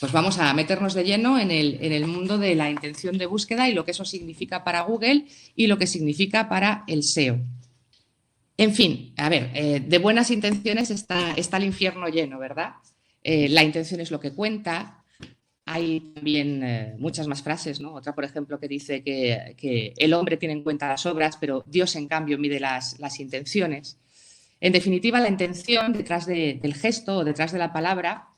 pues vamos a meternos de lleno en el mundo de la intención de búsqueda y lo que eso significa para Google y lo que significa para el SEO. En fin, a ver, de buenas intenciones está el infierno lleno, ¿verdad? La intención es lo que cuenta. Hay también muchas más frases, ¿no? Otra, por ejemplo, que dice que el hombre tiene en cuenta las obras, pero Dios, en cambio, mide las intenciones. En definitiva, la intención detrás del gesto o detrás de la palabra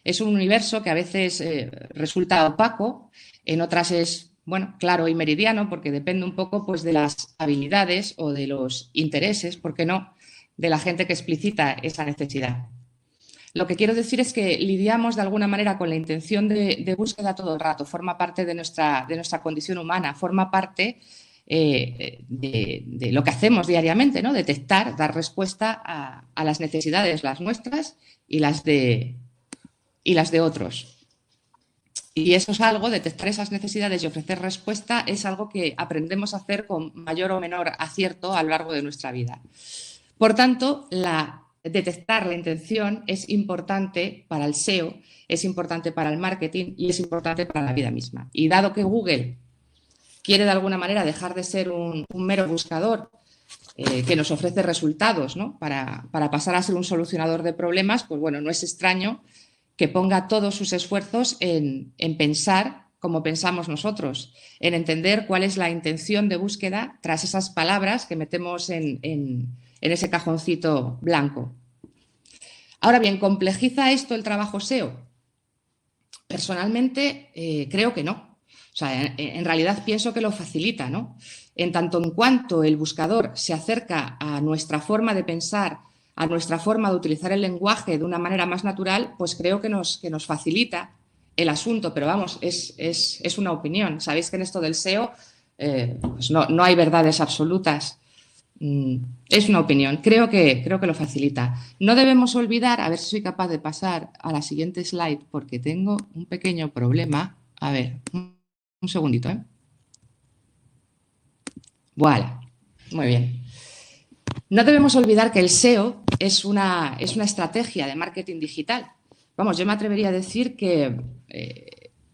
es un universo que a veces resulta opaco, en otras es, bueno, claro y meridiano, porque depende un poco pues, de las habilidades o de los intereses, ¿por qué no?, de la gente que explicita esa necesidad. Lo que quiero decir es que lidiamos de alguna manera con la intención de búsqueda todo el rato, forma parte de nuestra condición humana, forma parte de lo que hacemos diariamente, ¿no? Detectar, dar respuesta a las necesidades, las nuestras y las de otros. Y eso es algo, detectar esas necesidades y ofrecer respuesta es algo que aprendemos a hacer con mayor o menor acierto a lo largo de nuestra vida. Por tanto, detectar la intención es importante para el SEO, es importante para el marketing y es importante para la vida misma. Y dado que Google quiere de alguna manera dejar de ser un mero buscador que nos ofrece resultados, ¿no?, para pasar a ser un solucionador de problemas, pues bueno, no es extraño que ponga todos sus esfuerzos en pensar como pensamos nosotros, en entender cuál es la intención de búsqueda tras esas palabras que metemos en ese cajoncito blanco. Ahora bien, ¿complejiza esto el trabajo SEO? Personalmente, creo que no. O sea, en realidad pienso que lo facilita, ¿no? En tanto en cuanto el buscador se acerca a nuestra forma de pensar, a nuestra forma de utilizar el lenguaje de una manera más natural, pues creo que nos facilita el asunto, pero vamos, es una opinión. Sabéis que en esto del SEO pues no hay verdades absolutas. Es una opinión, creo que lo facilita. No debemos olvidar, a ver si soy capaz de pasar a la siguiente slide, porque tengo un pequeño problema. A ver, un segundito, ¿eh? Voilà, muy bien. No debemos olvidar que el SEO es una estrategia de marketing digital. Vamos, yo me atrevería a decir que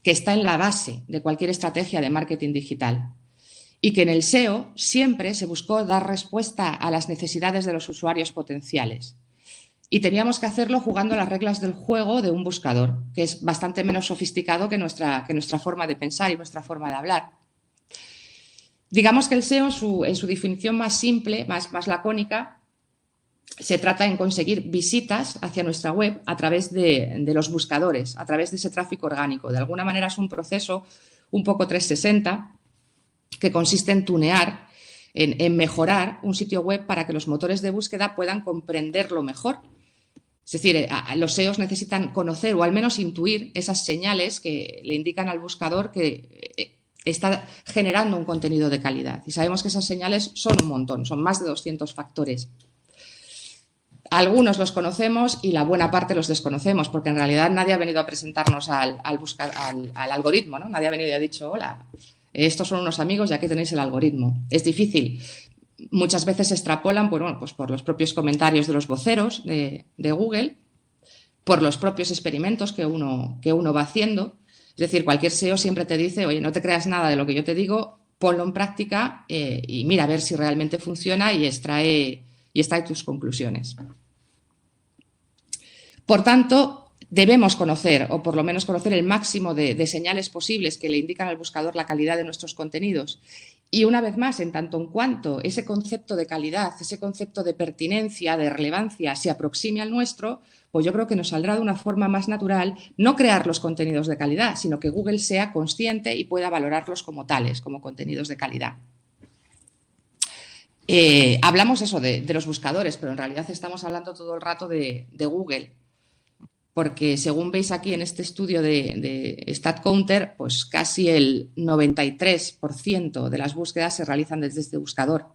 está en la base de cualquier estrategia de marketing digital. Y que en el SEO siempre se buscó dar respuesta a las necesidades de los usuarios potenciales. Y teníamos que hacerlo jugando las reglas del juego de un buscador, que es bastante menos sofisticado que nuestra forma de pensar y nuestra forma de hablar. Digamos que el SEO, en su definición más simple, más lacónica, se trata en conseguir visitas hacia nuestra web a través de los buscadores, a través de ese tráfico orgánico. De alguna manera es un proceso un poco 360, que consiste en tunear, en mejorar un sitio web para que los motores de búsqueda puedan comprenderlo mejor. Es decir, los SEOs necesitan conocer o al menos intuir esas señales que le indican al buscador que está generando un contenido de calidad. Y sabemos que esas señales son un montón, son más de 200 factores. Algunos los conocemos y la buena parte los desconocemos, porque en realidad nadie ha venido a presentarnos al algoritmo, ¿no? Nadie ha venido y ha dicho, hola, estos son unos amigos y aquí tenéis el algoritmo. Es difícil. Muchas veces se extrapolan pues por los propios comentarios de los voceros de Google, por los propios experimentos que uno va haciendo. Es decir, cualquier SEO siempre te dice, oye, no te creas nada de lo que yo te digo, ponlo en práctica y mira a ver si realmente funciona y extrae tus conclusiones. Por tanto, debemos conocer, o por lo menos conocer el máximo de señales posibles que le indican al buscador la calidad de nuestros contenidos. Y una vez más, en tanto en cuanto ese concepto de calidad, ese concepto de pertinencia, de relevancia, se aproxime al nuestro, pues yo creo que nos saldrá de una forma más natural no crear los contenidos de calidad, sino que Google sea consciente y pueda valorarlos como tales, como contenidos de calidad. Hablamos eso de los buscadores, pero en realidad estamos hablando todo el rato de Google. Porque según veis aquí en este estudio de StatCounter, pues casi el 93% de las búsquedas se realizan desde este buscador.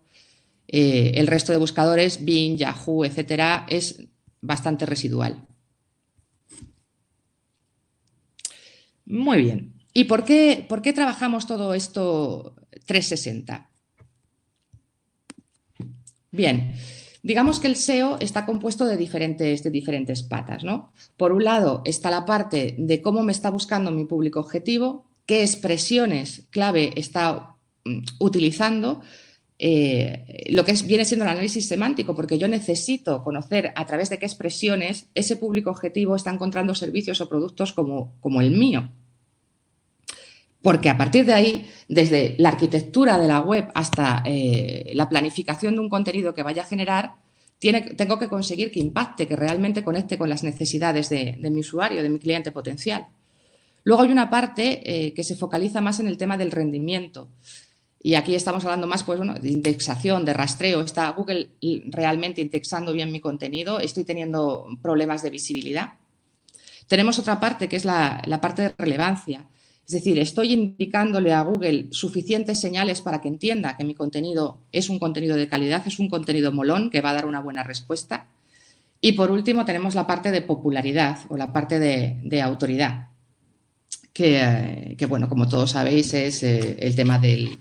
El resto de buscadores, Bing, Yahoo, etcétera, es bastante residual. Muy bien. ¿Y por qué trabajamos todo esto 360? Bien. Digamos que el SEO está compuesto de diferentes patas, ¿no? Por un lado está la parte de cómo me está buscando mi público objetivo, qué expresiones clave está utilizando, lo que viene siendo el análisis semántico, porque yo necesito conocer a través de qué expresiones ese público objetivo está encontrando servicios o productos como el mío. Porque a partir de ahí, desde la arquitectura de la web hasta la planificación de un contenido que vaya a generar, tengo que conseguir que impacte, que realmente conecte con las necesidades de mi usuario, de mi cliente potencial. Luego hay una parte que se focaliza más en el tema del rendimiento. Y aquí estamos hablando más pues, bueno, de indexación, de rastreo. ¿Está Google realmente indexando bien mi contenido? ¿Estoy teniendo problemas de visibilidad? Tenemos otra parte que es la parte de relevancia. Es decir, estoy indicándole a Google suficientes señales para que entienda que mi contenido es un contenido de calidad, es un contenido molón que va a dar una buena respuesta. Y por último tenemos la parte de popularidad o la parte de autoridad, que bueno, como todos sabéis, es el tema del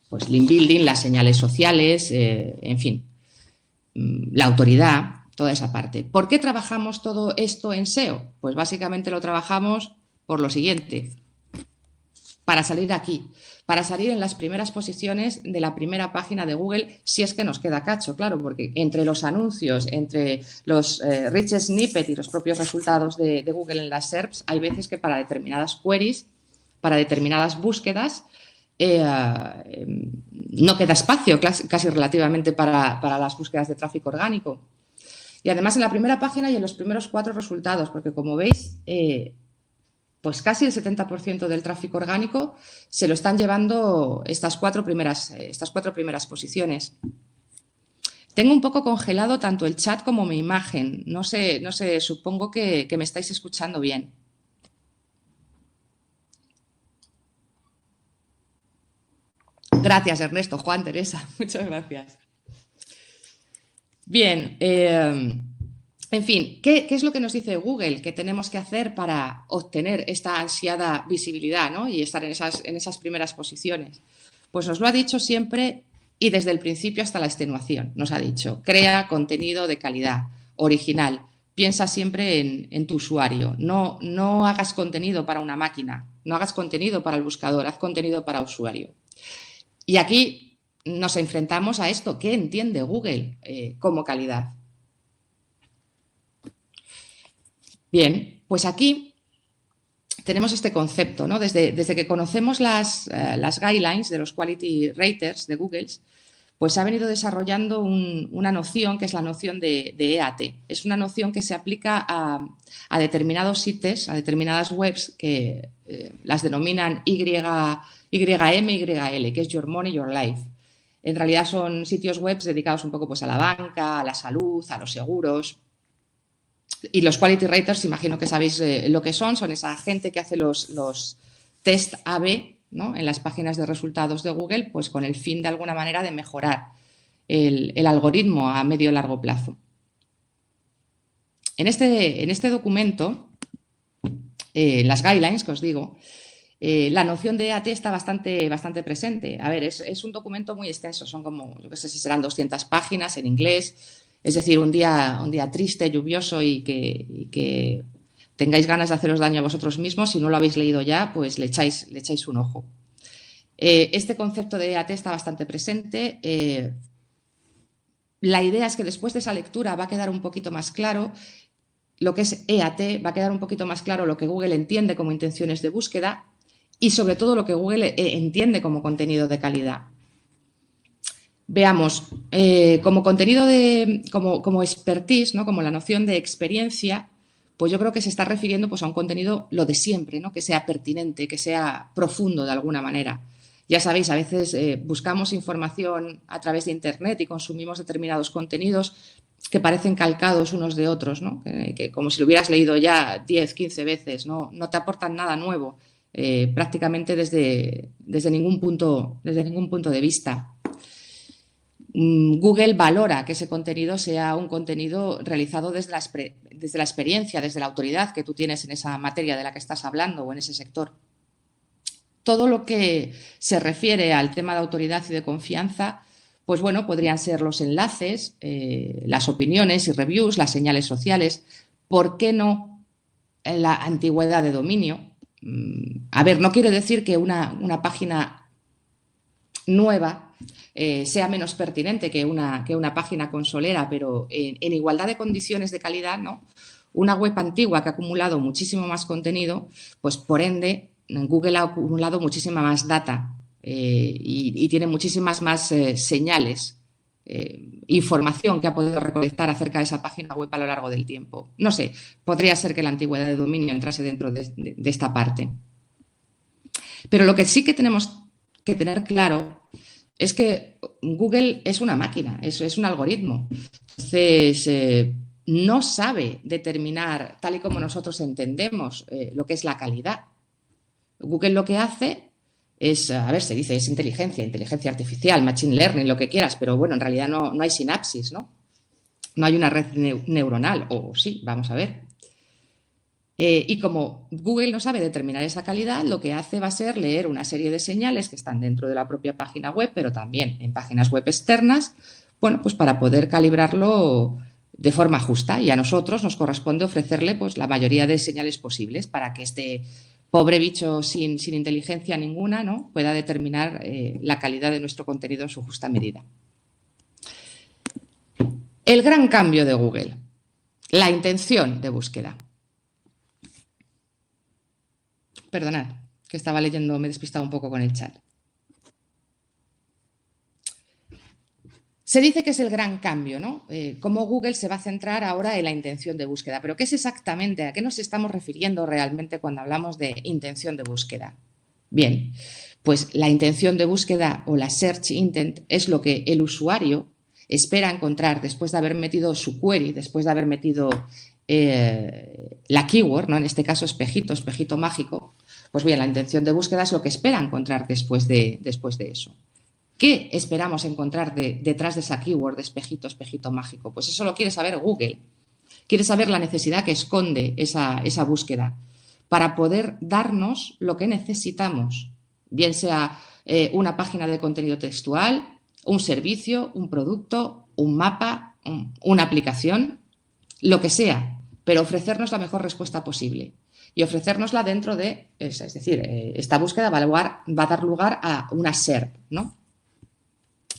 pues, link building, las señales sociales, en fin, la autoridad, toda esa parte. ¿Por qué trabajamos todo esto en SEO? Pues básicamente lo trabajamos por lo siguiente. Para salir aquí, para salir en las primeras posiciones de la primera página de Google, si es que nos queda cacho, claro, porque entre los anuncios, entre los rich snippets y los propios resultados de Google en las SERPs, hay veces que para determinadas queries, para determinadas búsquedas, no queda espacio casi relativamente para las búsquedas de tráfico orgánico. Y además en la primera página y en los primeros 4 resultados, porque como veis, pues casi el 70% del tráfico orgánico se lo están llevando estas cuatro primeras posiciones. Tengo un poco congelado tanto el chat como mi imagen. No sé, supongo que me estáis escuchando bien. Gracias, Ernesto, Juan, Teresa. Muchas gracias. Bien, en fin, ¿qué es lo que nos dice Google que tenemos que hacer para obtener esta ansiada visibilidad, ¿no? Y estar en esas primeras posiciones? Pues nos lo ha dicho siempre y desde el principio hasta la extenuación. Nos ha dicho, crea contenido de calidad, original, piensa siempre en tu usuario. No hagas contenido para una máquina, no hagas contenido para el buscador, haz contenido para usuario. Y aquí nos enfrentamos a esto. ¿Qué entiende Google como calidad? Bien, pues aquí tenemos este concepto, ¿no? Desde que conocemos las guidelines de los quality raters de Google, pues se ha venido desarrollando una noción que es la noción de EAT. Es una noción que se aplica a determinados sitios, a determinadas webs que las denominan YM, YL, que es Your Money, Your Life. En realidad son sitios web dedicados un poco pues, a la banca, a la salud, a los seguros. Y los quality raters, imagino que sabéis lo que son esa gente que hace los test A/B, ¿no? En las páginas de resultados de Google, pues con el fin de alguna manera de mejorar el algoritmo a medio y largo plazo. En este documento, las guidelines que os digo, la noción de EAT está bastante presente. A ver, es un documento muy extenso, son como, yo no sé si serán 200 páginas en inglés. Es decir, un día triste, lluvioso y que tengáis ganas de haceros daño a vosotros mismos, si no lo habéis leído ya, pues le echáis un ojo. Este concepto de EAT está bastante presente. La idea es que después de esa lectura va a quedar un poquito más claro lo que es EAT, va a quedar un poquito más claro lo que Google entiende como intenciones de búsqueda y sobre todo lo que Google entiende como contenido de calidad. Veamos, como contenido como expertise, ¿no? Como la noción de experiencia, pues yo creo que se está refiriendo pues, a un contenido lo de siempre, ¿no? Que sea pertinente, que sea profundo de alguna manera. Ya sabéis, a veces buscamos información a través de Internet y consumimos determinados contenidos que parecen calcados unos de otros, ¿no? Que como si lo hubieras leído ya 10, 15 veces, no te aportan nada nuevo, prácticamente desde ningún punto de vista. Google valora que ese contenido sea un contenido realizado desde la experiencia, desde la autoridad que tú tienes en esa materia de la que estás hablando o en ese sector. Todo lo que se refiere al tema de autoridad y de confianza, pues bueno, podrían ser los enlaces, las opiniones y reviews, las señales sociales. ¿Por qué no la antigüedad de dominio? A ver, no quiero decir que una página nueva sea menos pertinente que una página consolera, pero en igualdad de condiciones de calidad, ¿no? Una web antigua que ha acumulado muchísimo más contenido, pues por ende Google ha acumulado muchísima más data y tiene muchísimas más señales, información que ha podido recolectar acerca de esa página web a lo largo del tiempo. No sé, podría ser que la antigüedad de dominio entrase dentro de esta parte. Pero lo que sí que tenemos que tener claro es que Google es una máquina, es un algoritmo. Entonces, no sabe determinar, tal y como nosotros entendemos, lo que es la calidad. Google lo que hace es, a ver, se dice, es inteligencia artificial, machine learning, lo que quieras, pero bueno, en realidad no hay sinapsis, ¿no? No hay una red neuronal, o sí, vamos a ver. Y como Google no sabe determinar esa calidad, lo que hace va a ser leer una serie de señales que están dentro de la propia página web, pero también en páginas web externas, bueno, pues para poder calibrarlo de forma justa. Y a nosotros nos corresponde ofrecerle pues la mayoría de señales posibles para que este pobre bicho sin inteligencia ninguna, ¿no?, pueda determinar la calidad de nuestro contenido en su justa medida. El gran cambio de Google, la intención de búsqueda. Perdonad, que estaba leyendo, me he despistado un poco con el chat. Se dice que es el gran cambio, ¿no? Cómo Google se va a centrar ahora en la intención de búsqueda. Pero ¿qué es exactamente? ¿A qué nos estamos refiriendo realmente cuando hablamos de intención de búsqueda? Bien, pues la intención de búsqueda o la search intent es lo que el usuario espera encontrar después de haber metido su query, después de haber metido la keyword, ¿no? En este caso espejito mágico. Pues bien, la intención de búsqueda es lo que espera encontrar después de eso. ¿Qué esperamos encontrar detrás de esa keyword de espejito mágico? Pues eso lo quiere saber Google. Quiere saber la necesidad que esconde esa búsqueda para poder darnos lo que necesitamos, bien sea una página de contenido textual, un servicio, un producto, un mapa, una aplicación, lo que sea, pero ofrecernos la mejor respuesta posible. Y ofrecérnosla dentro de, es decir, esta búsqueda va a dar lugar a una SERP, ¿no?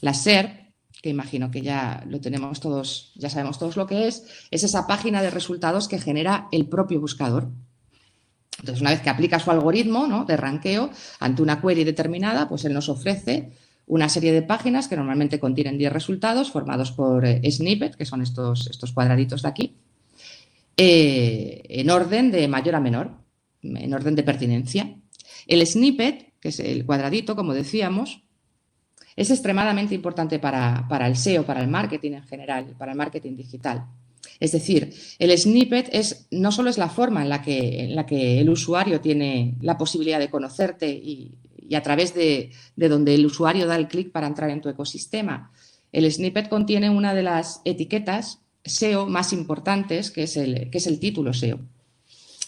La SERP, que imagino que ya lo tenemos todos, ya sabemos todos lo que es esa página de resultados que genera el propio buscador. Entonces, una vez que aplica su algoritmo, ¿no?, de ranqueo ante una query determinada, pues él nos ofrece una serie de páginas que normalmente contienen 10 resultados formados por snippets, que son estos cuadraditos de aquí, en orden de mayor a menor, en orden de pertinencia. El snippet, que es el cuadradito, como decíamos, es extremadamente importante para el SEO, para el marketing en general, para el marketing digital. Es decir, el snippet no solo es la forma en la que el usuario tiene la posibilidad de conocerte y a través de donde el usuario da el clic para entrar en tu ecosistema. El snippet contiene una de las etiquetas SEO más importantes, que es el título SEO.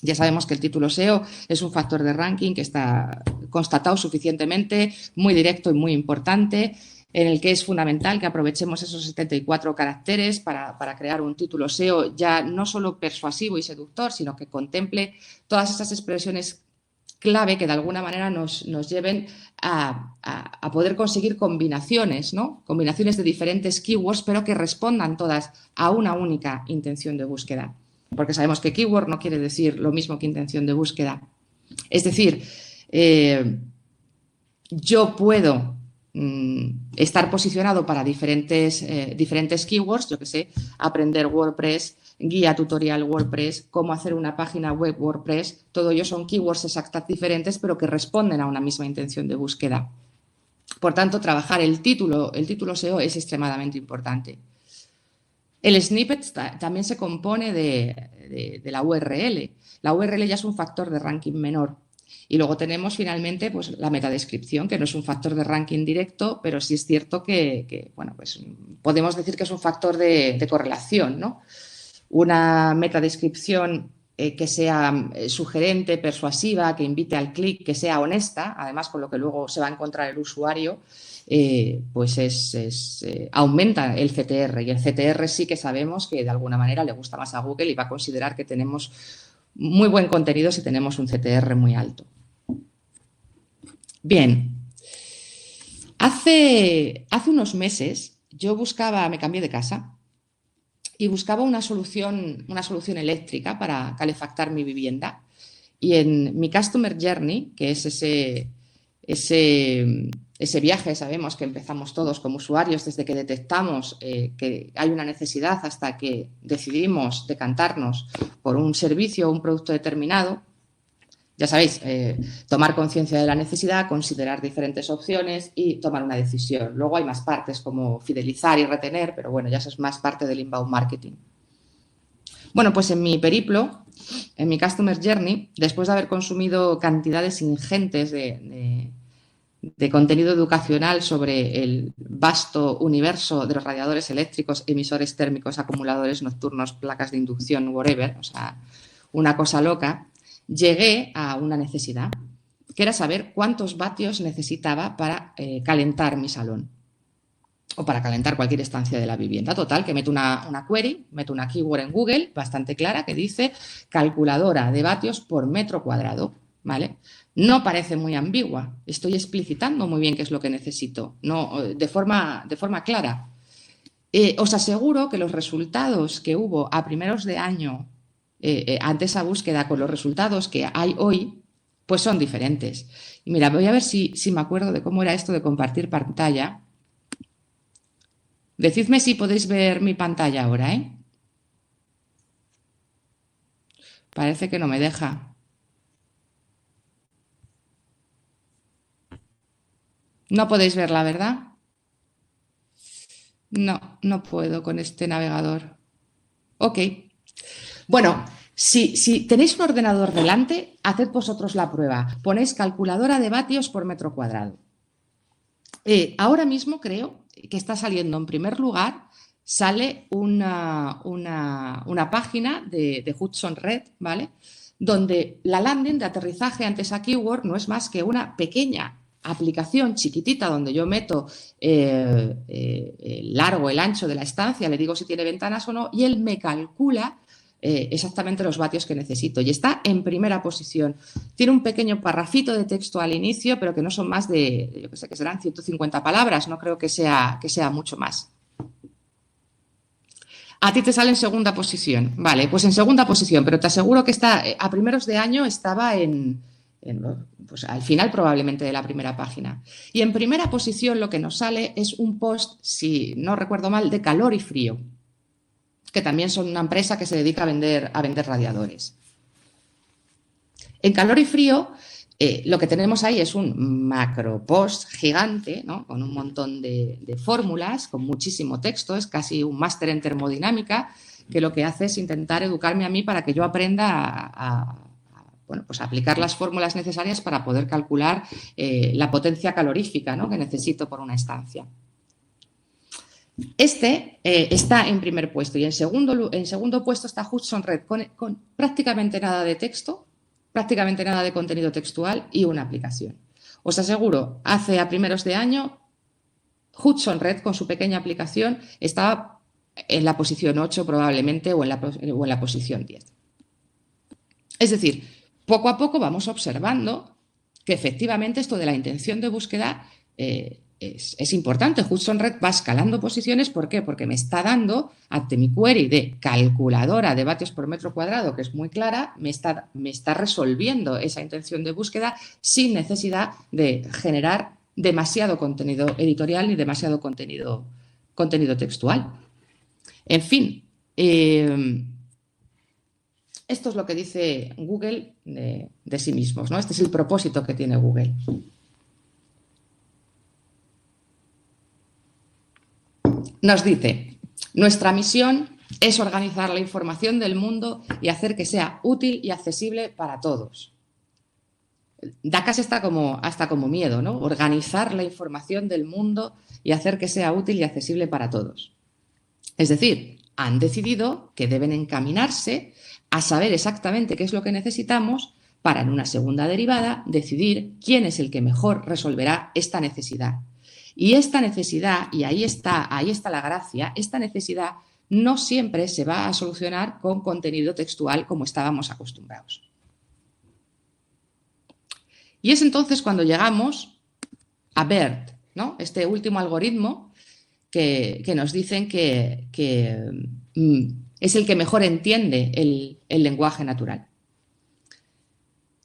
Ya sabemos que el título SEO es un factor de ranking que está constatado suficientemente, muy directo y muy importante, en el que es fundamental que aprovechemos esos 74 caracteres para crear un título SEO ya no solo persuasivo y seductor, sino que contemple todas esas expresiones clave que de alguna manera nos lleven a poder conseguir combinaciones, ¿no? Combinaciones de diferentes keywords, pero que respondan todas a una única intención de búsqueda. Porque sabemos que keyword no quiere decir lo mismo que intención de búsqueda. Es decir, yo puedo estar posicionado para diferentes keywords, yo que sé, aprender WordPress, guía tutorial WordPress, cómo hacer una página web WordPress, todo ello son keywords exactas diferentes, pero que responden a una misma intención de búsqueda. Por tanto, trabajar el título SEO es extremadamente importante. El snippet también se compone de la URL. La URL ya es un factor de ranking menor. Y luego tenemos finalmente pues, la metadescripción, que no es un factor de ranking directo, pero sí es cierto que bueno, pues, podemos decir que es un factor de correlación, ¿no? Una metadescripción que sea sugerente, persuasiva, que invite al clic, que sea honesta, además con lo que luego se va a encontrar el usuario, pues aumenta el CTR. Y el CTR sí que sabemos que de alguna manera le gusta más a Google y va a considerar que tenemos muy buen contenido si tenemos un CTR muy alto. Bien, hace unos meses yo me cambié de casa y buscaba una solución eléctrica para calefactar mi vivienda. Y en mi Customer Journey, que es ese viaje, sabemos que empezamos todos como usuarios desde que detectamos que hay una necesidad hasta que decidimos decantarnos por un servicio o un producto determinado. Ya sabéis, tomar conciencia de la necesidad, considerar diferentes opciones y tomar una decisión. Luego hay más partes como fidelizar y retener, pero bueno, ya eso es más parte del inbound marketing. Bueno, pues en mi periplo, en mi Customer Journey, después de haber consumido cantidades ingentes de contenido educacional sobre el vasto universo de los radiadores eléctricos, emisores térmicos, acumuladores nocturnos, placas de inducción, whatever, o sea, una cosa loca, llegué a una necesidad, que era saber cuántos vatios necesitaba para calentar mi salón o para calentar cualquier estancia de la vivienda. Total, que meto una query, meto una keyword en Google bastante clara que dice calculadora de vatios por metro cuadrado, ¿vale? No parece muy ambigua, estoy explicitando muy bien qué es lo que necesito, no, de forma clara. Os aseguro que los resultados que hubo a primeros de año ante esa búsqueda con los resultados que hay hoy, pues son diferentes. Y mira, voy a ver si me acuerdo de cómo era esto de compartir pantalla. Decidme si podéis ver mi pantalla ahora, ¿eh? Parece que no me deja. No podéis verla, ¿verdad? No, no puedo con este navegador. Ok. Bueno, si tenéis un ordenador delante, haced vosotros la prueba. Ponéis calculadora de vatios por metro cuadrado. Ahora mismo creo que está saliendo en primer lugar, sale una página de Hudson Red, ¿vale? Donde la landing de aterrizaje ante esa keyword no es más que una pequeña aplicación chiquitita donde yo meto el largo, el ancho de la estancia, le digo si tiene ventanas o no, y él me calcula exactamente los vatios que necesito. Y está en primera posición. Tiene un pequeño parrafito de texto al inicio, pero que no son más de, yo que sé, que serán 150 palabras. No creo que sea mucho más. A ti te sale en segunda posición. Vale, pues en segunda posición, pero te aseguro que está a primeros de año estaba pues al final probablemente de la primera página. Y en primera posición lo que nos sale es un post, si no recuerdo mal, de Calor y Frío, que también son una empresa que se dedica a vender radiadores. En Calor y Frío, lo que tenemos ahí es un macro post gigante, ¿no? Con un montón de fórmulas, con muchísimo texto, es casi un máster en termodinámica, que lo que hace es intentar educarme a mí para que yo aprenda bueno, pues aplicar las fórmulas necesarias para poder calcular la potencia calorífica, ¿no? Que necesito por una estancia. Este está en primer puesto y en segundo puesto está Hudson Red con prácticamente nada de texto, prácticamente nada de contenido textual y una aplicación. Os aseguro, hace a primeros de año, Hudson Red con su pequeña aplicación estaba en la posición 8 probablemente o en la posición 10. Es decir, poco a poco vamos observando que efectivamente esto de la intención de búsqueda es importante. Hudson Red va escalando posiciones. ¿Por qué? Porque me está dando, ante mi query de calculadora de vatios por metro cuadrado, que es muy clara, me está resolviendo esa intención de búsqueda sin necesidad de generar demasiado contenido editorial ni demasiado contenido textual. En fin, esto es lo que dice Google de sí mismos, ¿no? Este es el propósito que tiene Google. Nos dice, nuestra misión es organizar la información del mundo y hacer que sea útil y accesible para todos. Da casi hasta como miedo, ¿no? Organizar la información del mundo y hacer que sea útil y accesible para todos. Es decir, han decidido que deben encaminarse a saber exactamente qué es lo que necesitamos para en una segunda derivada decidir quién es el que mejor resolverá esta necesidad. Y esta necesidad, y ahí está la gracia, esta necesidad no siempre se va a solucionar con contenido textual como estábamos acostumbrados. Y es entonces cuando llegamos a BERT, ¿no? Este último algoritmo que nos dicen que es el que mejor entiende el lenguaje natural.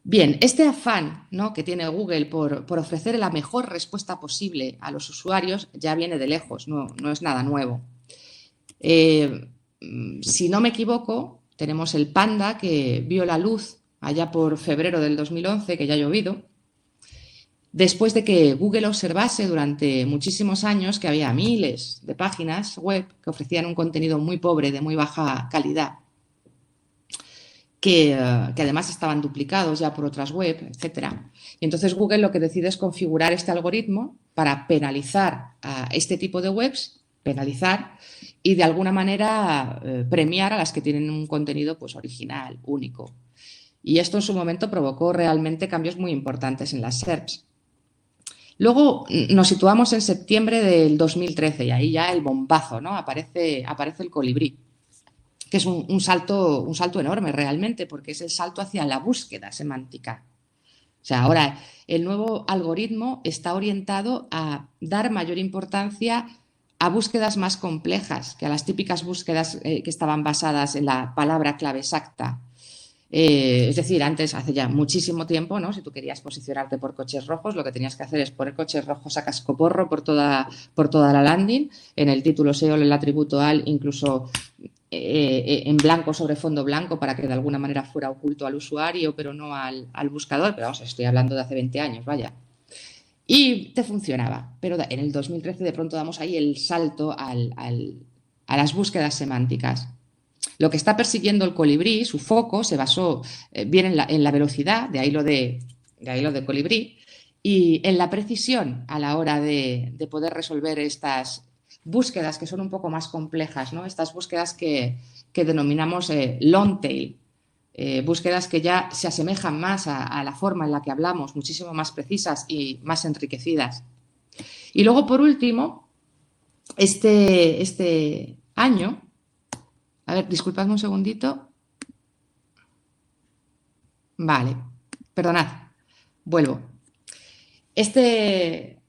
Bien, este afán, ¿no?, que tiene Google por ofrecer la mejor respuesta posible a los usuarios ya viene de lejos, no es nada nuevo. Si no me equivoco, tenemos el Panda, que vio la luz allá por febrero del 2011, que ya ha llovido, después de que Google observase durante muchísimos años que había miles de páginas web que ofrecían un contenido muy pobre, de muy baja calidad, que además estaban duplicados ya por otras web, etc. Y entonces Google lo que decide es configurar este algoritmo para penalizar a este tipo de webs, y de alguna manera premiar a las que tienen un contenido pues original, único. Y esto en su momento provocó realmente cambios muy importantes en las SERPs. Luego nos situamos en septiembre del 2013 y ahí ya el bombazo, ¿no? Aparece el colibrí, que es un salto enorme realmente, porque es el salto hacia la búsqueda semántica. O sea, ahora el nuevo algoritmo está orientado a dar mayor importancia a búsquedas más complejas que a las típicas búsquedas que estaban basadas en la palabra clave exacta. Es decir, antes, hace ya muchísimo tiempo, ¿no?, si tú querías posicionarte por coches rojos, lo que tenías que hacer es poner coches rojos a cascoporro por toda la landing, en el título SEO, en el atributo al, incluso en blanco sobre fondo blanco para que de alguna manera fuera oculto al usuario, pero no al buscador. Pero vamos, estoy hablando de hace 20 años, vaya. Y te funcionaba. Pero en el 2013 de pronto damos ahí el salto a las búsquedas semánticas. Lo que está persiguiendo el colibrí, su foco, se basó bien en la velocidad, de ahí lo de colibrí, y en la precisión a la hora de poder resolver estas búsquedas que son un poco más complejas, ¿no? Estas búsquedas que denominamos long tail, búsquedas que ya se asemejan más a la forma en la que hablamos, muchísimo más precisas y más enriquecidas. Y luego, por último, este año, a ver, disculpadme un segundito. Vale, perdonad, vuelvo. Este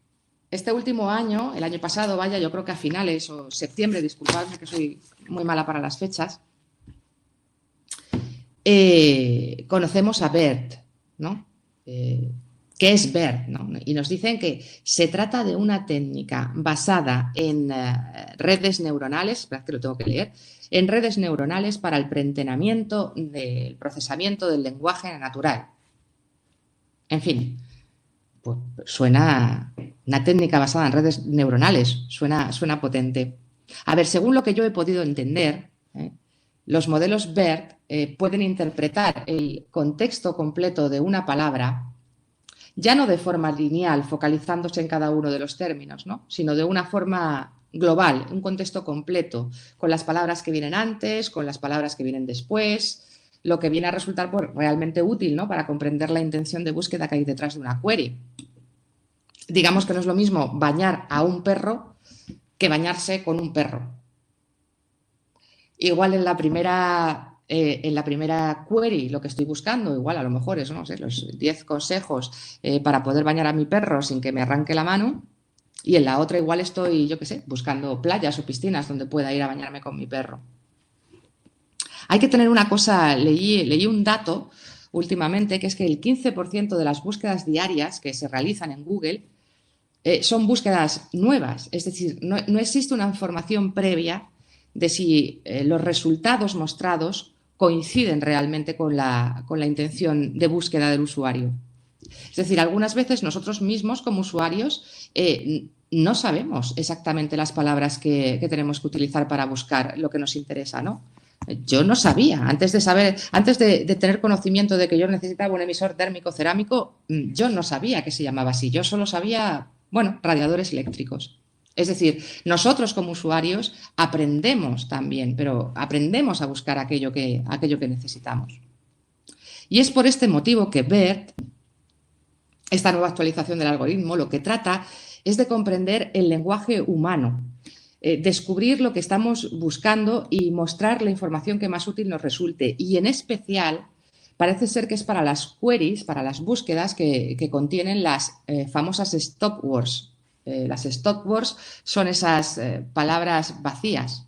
último año, el año pasado, vaya, yo creo que a finales o septiembre, disculpadme que soy muy mala para las fechas, conocemos a BERT, ¿no? ¿Qué es BERT, ¿no? Y nos dicen que se trata de una técnica basada en redes neuronales, espera que lo tengo que leer, en redes neuronales para el preentrenamiento del procesamiento del lenguaje natural. En fin, pues suena una técnica basada en redes neuronales, suena potente. A ver, según lo que yo he podido entender, los modelos BERT pueden interpretar el contexto completo de una palabra ya no de forma lineal, focalizándose en cada uno de los términos, ¿no?, sino de una forma global, un contexto completo, con las palabras que vienen antes, con las palabras que vienen después, lo que viene a resultar realmente útil, ¿no?, para comprender la intención de búsqueda que hay detrás de una query. Digamos que no es lo mismo bañar a un perro que bañarse con un perro. Igual en la primera query lo que estoy buscando, igual a lo mejor es, no sé, los 10 consejos para poder bañar a mi perro sin que me arranque la mano, y en la otra igual estoy, yo qué sé, buscando playas o piscinas donde pueda ir a bañarme con mi perro. Hay que tener una cosa, leí un dato últimamente, que es que el 15% de las búsquedas diarias que se realizan en Google son búsquedas nuevas, es decir, no existe una información previa de si los resultados mostrados coinciden realmente con la intención de búsqueda del usuario. Es decir, algunas veces nosotros mismos como usuarios no sabemos exactamente las palabras que tenemos que utilizar para buscar lo que nos interesa, ¿no? Yo no sabía, antes de tener conocimiento de que yo necesitaba un emisor térmico cerámico, yo no sabía que se llamaba así, yo solo sabía, bueno, radiadores eléctricos. Es decir, nosotros como usuarios aprendemos también, pero aprendemos a buscar aquello que necesitamos. Y es por este motivo que BERT, esta nueva actualización del algoritmo, lo que trata es de comprender el lenguaje humano, descubrir lo que estamos buscando y mostrar la información que más útil nos resulte. Y en especial, parece ser que es para las queries, para las búsquedas que contienen las famosas stop words. Las stop words son esas palabras vacías,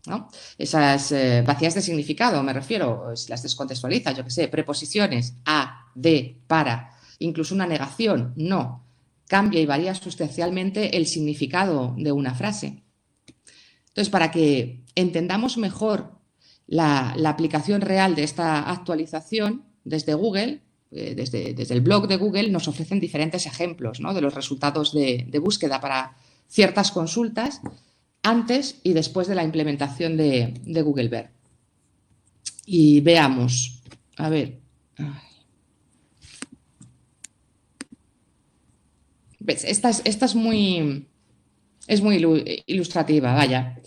¿no? Esas vacías de significado, me refiero, las descontextualiza, yo que sé, preposiciones a, de, para, incluso una negación, no, cambia y varía sustancialmente el significado de una frase. Entonces, para que entendamos mejor la aplicación real de esta actualización, desde Google, desde el blog de Google, nos ofrecen diferentes ejemplos, ¿no?, de los resultados de búsqueda para ciertas consultas antes y después de la implementación de Google BERT. Y veamos, a ver. ¿Ves? Esta es muy ilustrativa, vaya.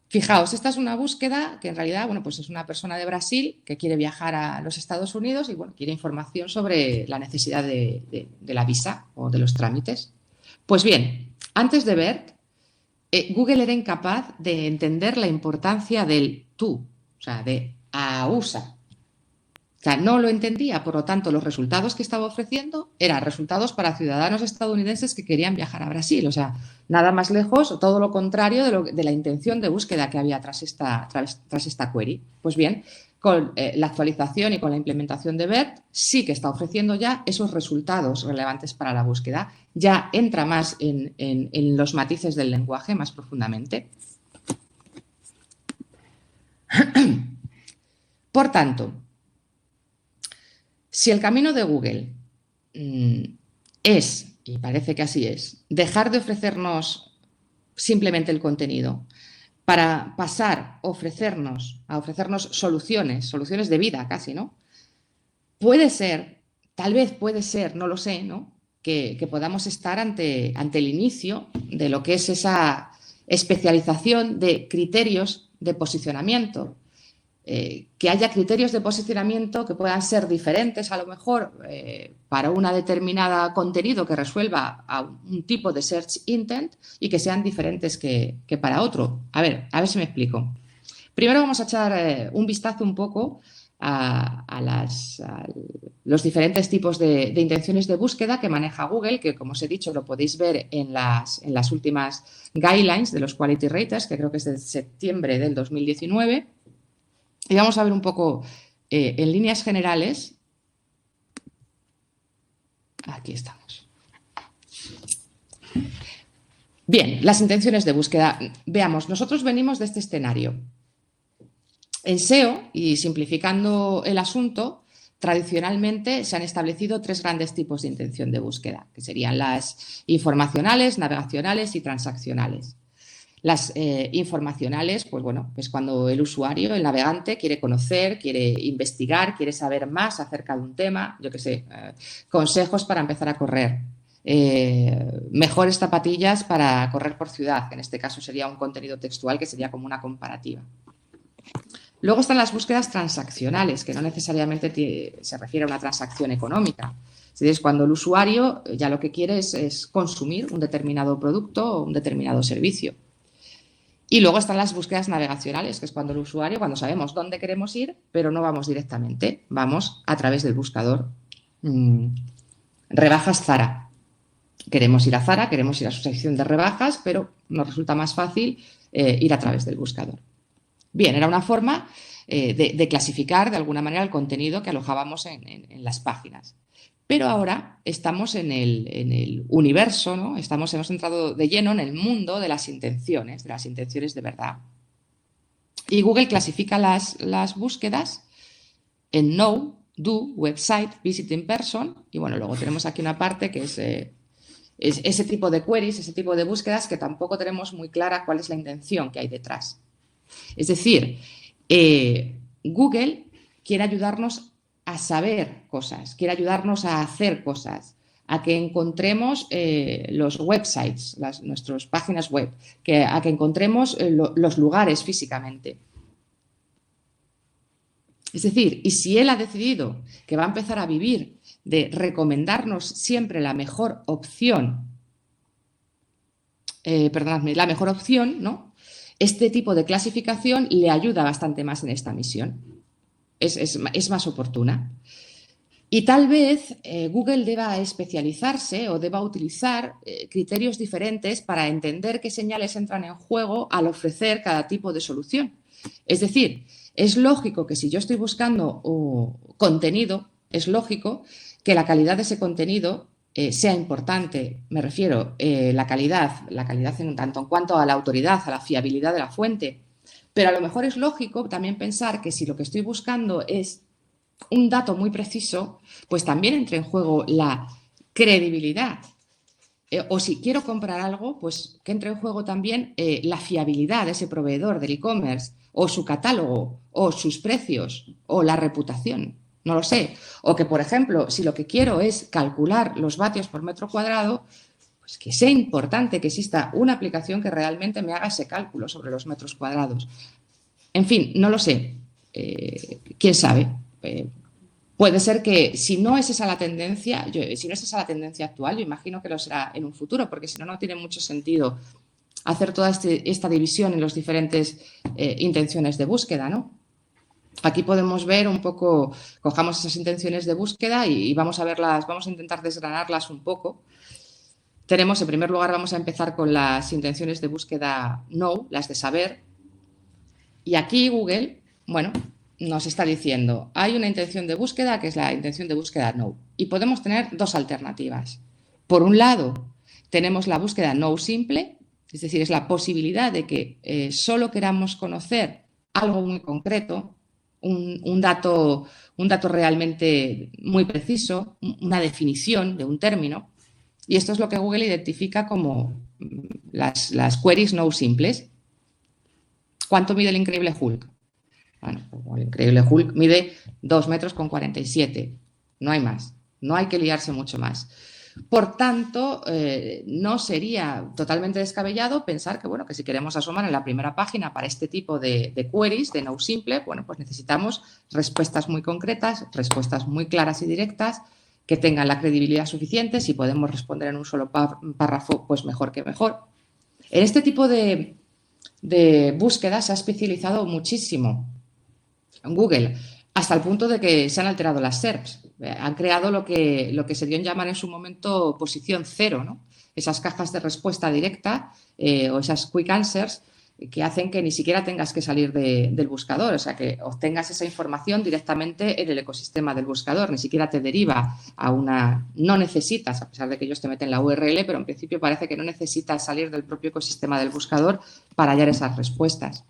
Fijaos, esta es una búsqueda que en realidad, bueno, pues es una persona de Brasil que quiere viajar a los Estados Unidos y, bueno, quiere información sobre la necesidad de la visa o de los trámites. Pues bien, antes de BERT, Google era incapaz de entender la importancia del tú, o sea, de AUSA. O sea, no lo entendía, por lo tanto, los resultados que estaba ofreciendo eran resultados para ciudadanos estadounidenses que querían viajar a Brasil. O sea, nada más lejos o todo lo contrario de la intención de búsqueda que había tras esta query. Pues bien, con la actualización y con la implementación de BERT sí que está ofreciendo ya esos resultados relevantes para la búsqueda. Ya entra más en los matices del lenguaje más profundamente. Por tanto, si el camino de Google es, y parece que así es, dejar de ofrecernos simplemente el contenido para pasar a ofrecernos soluciones de vida casi, ¿no? Puede ser, tal vez puede ser, no lo sé, ¿no?, que podamos estar ante el inicio de lo que es esa especialización de criterios de posicionamiento. Que haya criterios de posicionamiento que puedan ser diferentes a lo mejor para una determinada contenido que resuelva a un tipo de search intent y que sean diferentes que para otro. A ver si me explico. Primero vamos a echar un vistazo un poco a los diferentes tipos de intenciones de búsqueda que maneja Google, que, como os he dicho, lo podéis ver en las últimas guidelines de los Quality Raters, que creo que es de septiembre del 2019. Y vamos a ver un poco en líneas generales. Aquí estamos. Bien, las intenciones de búsqueda. Veamos, nosotros venimos de este escenario. En SEO, y simplificando el asunto, tradicionalmente se han establecido tres grandes tipos de intención de búsqueda, que serían las informacionales, navegacionales y transaccionales. Las informacionales, pues bueno, es cuando el usuario, el navegante, quiere conocer, quiere investigar, quiere saber más acerca de un tema, yo qué sé, consejos para empezar a correr, mejores zapatillas para correr por ciudad, que en este caso sería un contenido textual que sería como una comparativa. Luego están las búsquedas transaccionales, que no necesariamente se refiere a una transacción económica. Es cuando el usuario ya lo que quiere es consumir un determinado producto o un determinado servicio. Y luego están las búsquedas navegacionales, que es cuando el usuario, cuando sabemos dónde queremos ir, pero no vamos directamente, vamos a través del buscador. Rebajas Zara. Queremos ir a Zara, queremos ir a su sección de rebajas, pero nos resulta más fácil ir a través del buscador. Bien, era una forma de clasificar de alguna manera el contenido que alojábamos en las páginas. Pero ahora estamos en el universo, ¿no? Hemos entrado de lleno en el mundo de las intenciones de verdad. Y Google clasifica las búsquedas en Know, Do, Website, Visit in Person. Y bueno, luego tenemos aquí una parte que es ese tipo de queries, ese tipo de búsquedas que tampoco tenemos muy clara cuál es la intención que hay detrás. Es decir, Google quiere ayudarnos a saber cosas, quiere ayudarnos a hacer cosas, a que encontremos los websites, nuestras páginas web, a que encontremos los lugares físicamente. Es decir, y si él ha decidido que va a empezar a vivir de recomendarnos siempre la mejor opción, la mejor opción, ¿no? Este tipo de clasificación le ayuda bastante más en esta misión. Es más oportuna. Y tal vez Google deba especializarse o deba utilizar criterios diferentes para entender qué señales entran en juego al ofrecer cada tipo de solución. Es decir, es lógico que si yo estoy buscando contenido, es lógico que la calidad de ese contenido sea importante. Me refiero la calidad en tanto en cuanto a la autoridad, a la fiabilidad de la fuente. Pero a lo mejor es lógico también pensar que si lo que estoy buscando es un dato muy preciso, pues también entra en juego la credibilidad. O si quiero comprar algo, pues que entre en juego también la fiabilidad de ese proveedor del e-commerce, o su catálogo, o sus precios, o la reputación. No lo sé. O que, por ejemplo, si lo que quiero es calcular los vatios por metro cuadrado, pues que sea importante que exista una aplicación que realmente me haga ese cálculo sobre los metros cuadrados. En fin, no lo sé. ¿Quién sabe? Puede ser que si no es esa la tendencia, si no es esa la tendencia actual, yo imagino que lo será en un futuro, porque si no, no tiene mucho sentido hacer toda esta división en las diferentes intenciones de búsqueda, ¿no? Aquí podemos ver un poco, cojamos esas intenciones de búsqueda y vamos a verlas, vamos a intentar desgranarlas un poco. Tenemos, en primer lugar, vamos a empezar con las intenciones de búsqueda know, las de saber. Y aquí Google, bueno, nos está diciendo, hay una intención de búsqueda que es la intención de búsqueda know. Y podemos tener dos alternativas. Por un lado, tenemos la búsqueda know simple, es decir, es la posibilidad de que solo queramos conocer algo muy concreto, un dato realmente muy preciso, una definición de un término. Y esto es lo que Google identifica como las queries know simples. ¿Cuánto mide el increíble Hulk? Bueno, el increíble Hulk mide 2 metros con 47. No hay más. No hay que liarse mucho más. Por tanto, no sería totalmente descabellado pensar que, bueno, que si queremos asomar en la primera página para este tipo de queries, de no simple, bueno, pues necesitamos respuestas muy concretas, respuestas muy claras y directas, que tengan la credibilidad suficiente. Si podemos responder en un solo párrafo, pues mejor que mejor. En este tipo de búsqueda se ha especializado muchísimo en Google, hasta el punto de que se han alterado las SERPs. Han creado lo que se dio en llamar en su momento posición cero, ¿no? Esas cajas de respuesta directa o esas quick answers que hacen que ni siquiera tengas que salir del buscador, o sea, que obtengas esa información directamente en el ecosistema del buscador, ni siquiera te deriva a una... No necesitas, a pesar de que ellos te meten la URL, pero en principio parece que no necesitas salir del propio ecosistema del buscador para hallar esas respuestas.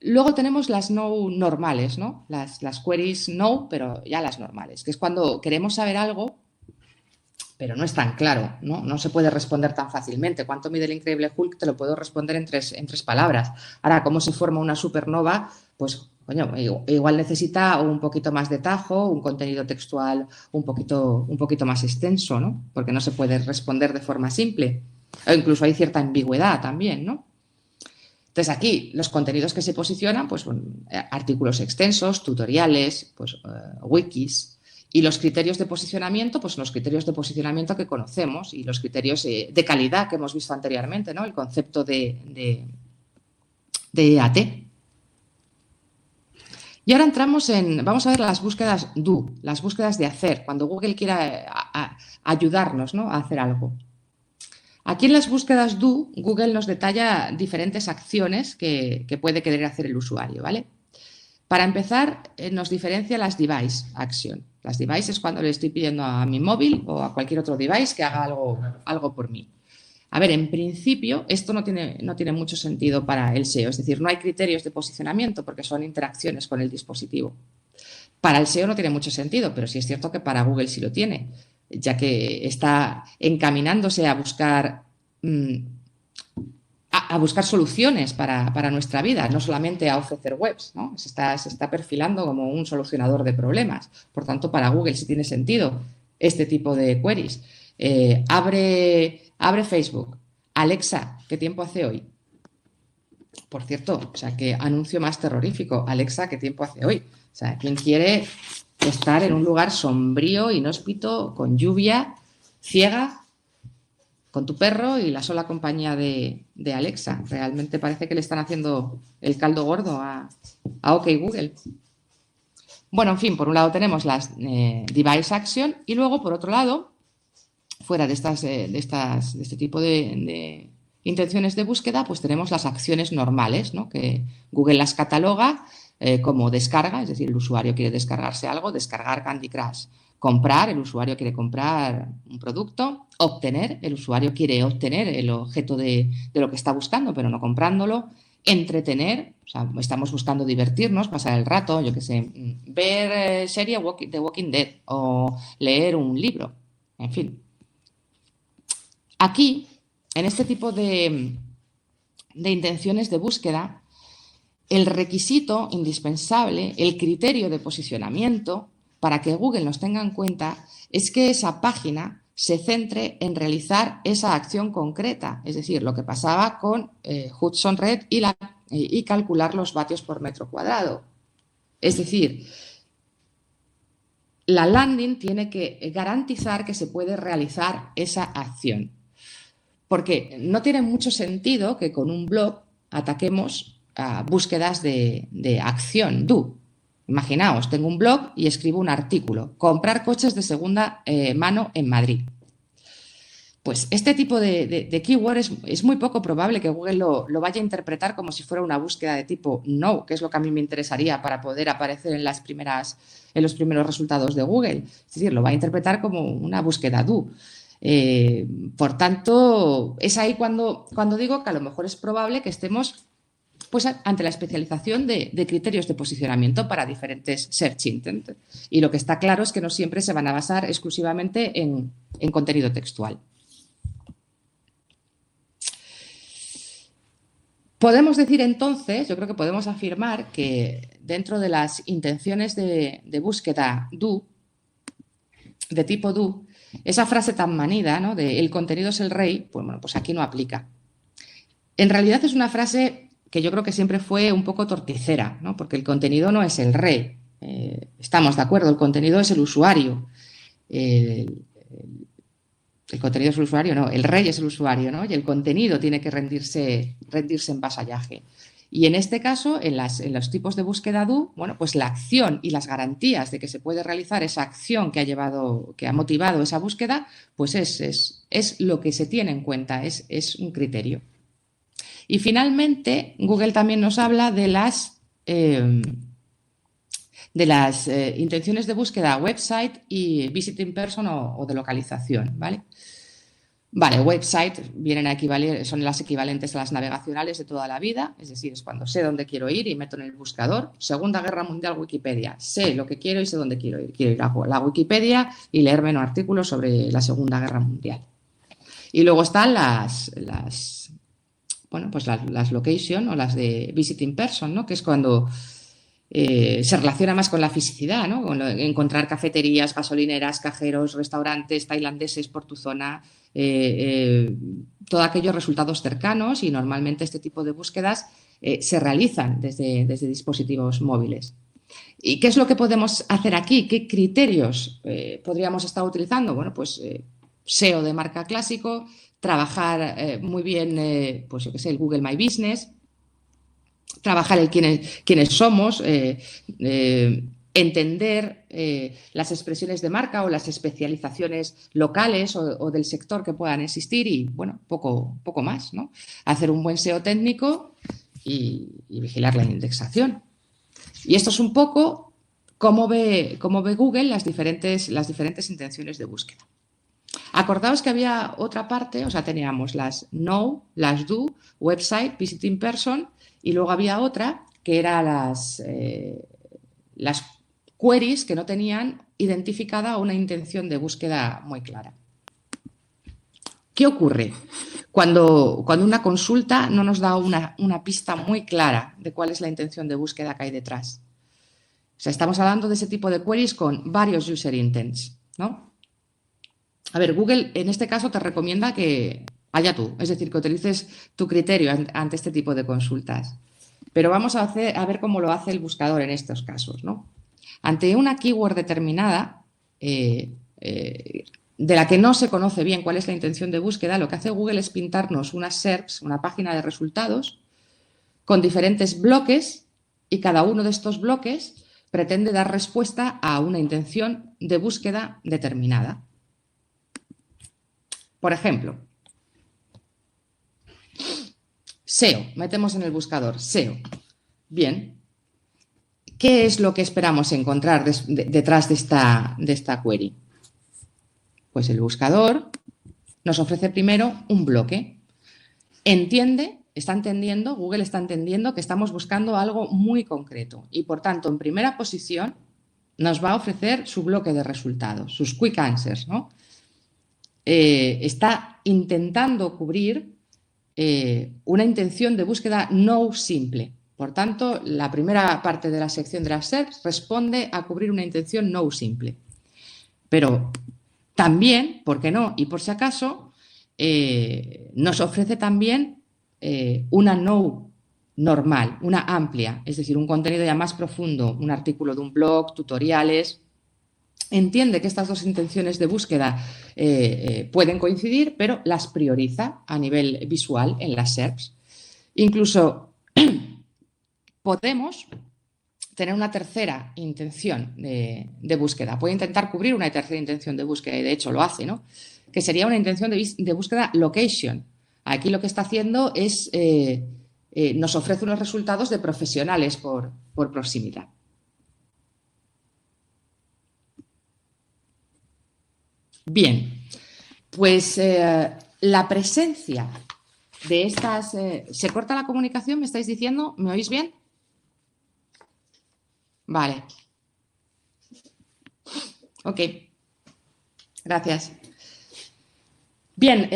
Luego tenemos las no normales, ¿no? Las queries no, pero ya las normales, que es cuando queremos saber algo, pero no es tan claro, ¿no? No se puede responder tan fácilmente. ¿Cuánto mide el increíble Hulk? Te lo puedo responder en tres palabras. Ahora, ¿cómo se forma una supernova? Pues, coño, igual necesita un poquito más de tajo, un contenido textual un poquito más extenso, ¿no? Porque no se puede responder de forma simple. O incluso hay cierta ambigüedad también, ¿no? Entonces, aquí los contenidos que se posicionan, pues artículos extensos, tutoriales, pues wikis. Y los criterios de posicionamiento, pues los criterios de posicionamiento que conocemos y los criterios de calidad que hemos visto anteriormente, ¿no? El concepto de AT. Y ahora vamos a ver las búsquedas do, las búsquedas de hacer, cuando Google quiera ayudarnos, ¿no? A hacer algo. Aquí en las búsquedas do, Google nos detalla diferentes acciones que puede querer hacer el usuario, ¿vale? Para empezar, nos diferencia las device action. Las device es cuando le estoy pidiendo a mi móvil o a cualquier otro device que haga algo por mí. A ver, en principio, esto no tiene mucho sentido para el SEO. Es decir, no hay criterios de posicionamiento porque son interacciones con el dispositivo. Para el SEO no tiene mucho sentido, pero sí es cierto que para Google sí lo tiene, ya que está encaminándose a buscar soluciones para nuestra vida, no solamente a ofrecer webs, ¿no? Se está perfilando como un solucionador de problemas. Por tanto, para Google sí tiene sentido este tipo de queries. Abre Facebook. Alexa, ¿qué tiempo hace hoy? Por cierto, o sea, qué anuncio más terrorífico. Alexa, ¿qué tiempo hace hoy? O sea, ¿quién quiere estar en un lugar sombrío, inhóspito, con lluvia, ciega, con tu perro y la sola compañía de Alexa? Realmente parece que le están haciendo el caldo gordo a OK Google. Bueno, en fin, por un lado tenemos las device action y luego, por otro lado, fuera de este tipo de intenciones de búsqueda, pues tenemos las acciones normales, ¿no? Que Google las cataloga como descarga, es decir, el usuario quiere descargarse algo, descargar Candy Crush. Comprar, el usuario quiere comprar un producto. Obtener, el usuario quiere obtener el objeto de lo que está buscando, pero no comprándolo. Entretener, o sea, estamos buscando divertirnos, pasar el rato, yo qué sé, ver serie The Walking Dead o leer un libro, en fin. Aquí, en este tipo de intenciones de búsqueda, el requisito indispensable, el criterio de posicionamiento para que Google nos tenga en cuenta es que esa página se centre en realizar esa acción concreta, es decir, lo que pasaba con Hudson Red y calcular los vatios por metro cuadrado. Es decir, la landing tiene que garantizar que se puede realizar esa acción. Porque no tiene mucho sentido que con un blog ataquemos a búsquedas de acción, do. Imaginaos, tengo un blog y escribo un artículo, comprar coches de segunda mano en Madrid. Pues este tipo de keyword es muy poco probable que Google lo vaya a interpretar como si fuera una búsqueda de tipo no, que es lo que a mí me interesaría para poder aparecer en los primeros resultados de Google. Es decir, lo va a interpretar como una búsqueda do. Por tanto, es ahí cuando digo que a lo mejor es probable que estemos pues, ante la especialización de criterios de posicionamiento para diferentes search intents. Y lo que está claro es que no siempre se van a basar exclusivamente en contenido textual. Podemos decir entonces, yo creo que podemos afirmar que dentro de las intenciones de búsqueda do, de tipo do, esa frase tan manida, ¿no?, de el contenido es el rey, pues bueno, pues aquí no aplica. En realidad es una frase que yo creo que siempre fue un poco torticera, ¿no?, porque el contenido no es el rey. Estamos de acuerdo, el contenido es el usuario. El contenido es el usuario, no, el rey es el usuario, ¿no? Y el contenido tiene que rendirse en vasallaje. Y en este caso, en los tipos de búsqueda do, bueno, pues la acción y las garantías de que se puede realizar esa acción que ha motivado esa búsqueda, pues es lo que se tiene en cuenta, es un criterio. Y finalmente, Google también nos habla de las intenciones de búsqueda website y visiting person o de localización, ¿vale? Vale, website son las equivalentes a las navegacionales de toda la vida, es decir, es cuando sé dónde quiero ir y meto en el buscador. Segunda Guerra Mundial, Wikipedia. Sé lo que quiero y sé dónde quiero ir. Quiero ir a la Wikipedia y leerme un artículo sobre la Segunda Guerra Mundial. Y luego están las location o las de visiting person, ¿no?, que es cuando se relaciona más con la fisicidad, ¿no?, con encontrar cafeterías, gasolineras, cajeros, restaurantes tailandeses por tu zona, todos aquellos resultados cercanos, y normalmente este tipo de búsquedas se realizan desde dispositivos móviles. ¿Y qué es lo que podemos hacer aquí? ¿Qué criterios podríamos estar utilizando? Bueno, pues SEO de marca clásico, trabajar muy bien, pues yo qué sé, el Google My Business, trabajar el quiénes somos, entender las expresiones de marca o las especializaciones locales o del sector que puedan existir y, bueno, poco más, ¿no? Hacer un buen SEO técnico y vigilar la indexación. Y esto es un poco cómo ve Google las diferentes intenciones de búsqueda. Acordaos que había otra parte, o sea, teníamos las no, las do, website, visiting person, y luego había otra que era las queries que no tenían identificada una intención de búsqueda muy clara. ¿Qué ocurre cuando una consulta no nos da una pista muy clara de cuál es la intención de búsqueda que hay detrás? O sea, estamos hablando de ese tipo de queries con varios user intents, ¿no? A ver, Google en este caso te recomienda que haya tú, es decir, que utilices tu criterio ante este tipo de consultas. Pero vamos a ver cómo lo hace el buscador en estos casos, ¿no? Ante una keyword determinada, de la que no se conoce bien cuál es la intención de búsqueda, lo que hace Google es pintarnos unas SERPs, una página de resultados, con diferentes bloques y cada uno de estos bloques pretende dar respuesta a una intención de búsqueda determinada. Por ejemplo, SEO, metemos en el buscador SEO. Bien, ¿qué es lo que esperamos encontrar detrás de esta query? Pues el buscador nos ofrece primero un bloque. Google está entendiendo que estamos buscando algo muy concreto y, por tanto, en primera posición nos va a ofrecer su bloque de resultados, sus quick answers, ¿no? Está intentando cubrir una intención de búsqueda no simple. Por tanto, la primera parte de la sección de las SERPs responde a cubrir una intención no simple. Pero también, ¿por qué no? Y por si acaso, nos ofrece también una no normal, una amplia, es decir, un contenido ya más profundo, un artículo de un blog, tutoriales. Entiende que estas dos intenciones de búsqueda pueden coincidir, pero las prioriza a nivel visual en las SERPs. Incluso podemos tener una tercera intención de búsqueda. Puede intentar cubrir una tercera intención de búsqueda y de hecho lo hace, ¿no? Que sería una intención de búsqueda location. Aquí lo que está haciendo es nos ofrece unos resultados de profesionales por proximidad. Bien, pues la presencia de estas... ¿Se corta la comunicación? ¿Me estáis diciendo? ¿Me oís bien? Vale. Ok. Gracias. Bien,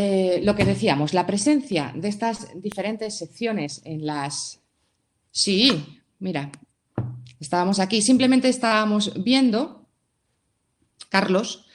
lo que decíamos, la presencia de estas diferentes secciones en las... Sí, mira, estábamos aquí, simplemente estábamos viendo, Carlos,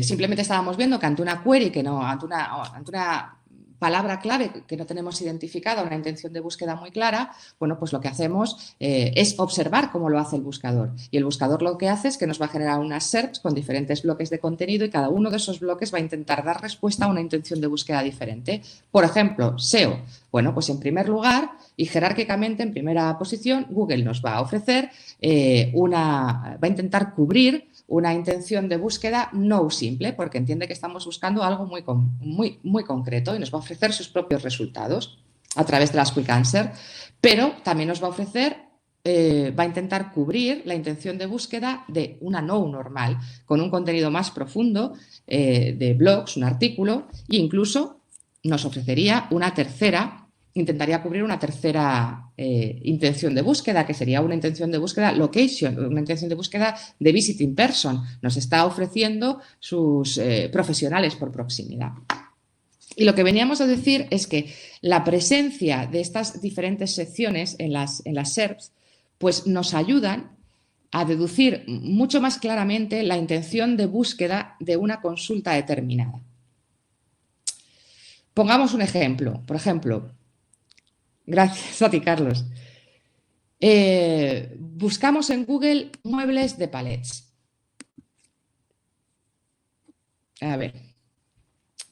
simplemente estábamos viendo que ante una query, ante una palabra clave que no tenemos identificada, una intención de búsqueda muy clara, bueno, pues lo que hacemos es observar cómo lo hace el buscador. Y el buscador lo que hace es que nos va a generar unas SERPs con diferentes bloques de contenido y cada uno de esos bloques va a intentar dar respuesta a una intención de búsqueda diferente. Por ejemplo, SEO. Bueno, pues en primer lugar y jerárquicamente en primera posición, Google nos va a ofrecer va a intentar cubrir una intención de búsqueda no simple, porque entiende que estamos buscando algo muy concreto y nos va a ofrecer sus propios resultados a través de las Quick Answer, pero también nos va a ofrecer, va a intentar cubrir la intención de búsqueda de una no normal, con un contenido más profundo de blogs, un artículo, e incluso nos ofrecería una tercera, intentaría cubrir una tercera intención de búsqueda, que sería una intención de búsqueda location, una intención de búsqueda de visiting person. Nos está ofreciendo sus profesionales por proximidad. Y lo que veníamos a decir es que la presencia de estas diferentes secciones en las SERPs pues nos ayudan a deducir mucho más claramente la intención de búsqueda de una consulta determinada. Pongamos un ejemplo. Por ejemplo, gracias a ti, Carlos. Buscamos en Google muebles de palets. A ver.